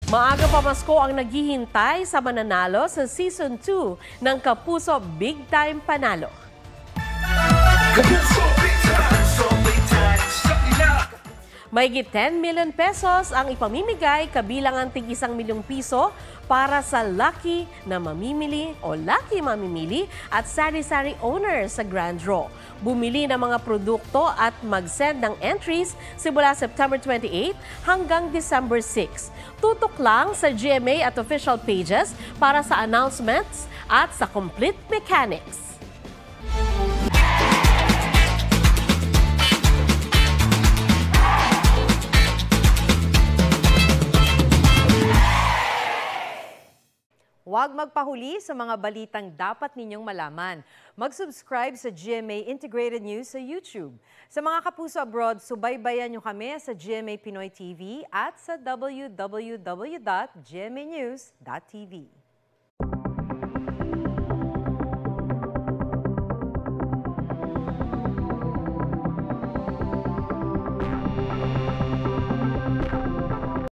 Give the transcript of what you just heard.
Maaga pa Pasko ang naghihintay sa mananalo sa Season 2 ng Kapuso Big Time Panalo. Mahigit 10 million pesos ang ipamimigay kabilang ang tig 1 milyong piso para sa lucky na mamimili o lucky mamimili at sari-sari owner sa Grand Draw. Bumili ng mga produkto at mag-send ng entries simula September 28 hanggang December 6. Tutok lang sa GMA at official pages para sa announcements at sa complete mechanics. Huwag magpahuli sa mga balitang dapat ninyong malaman. Mag-subscribe sa GMA Integrated News sa YouTube. Sa mga kapuso abroad, subaybayan nyo kami sa GMA Pinoy TV at sa www.gmanews.tv.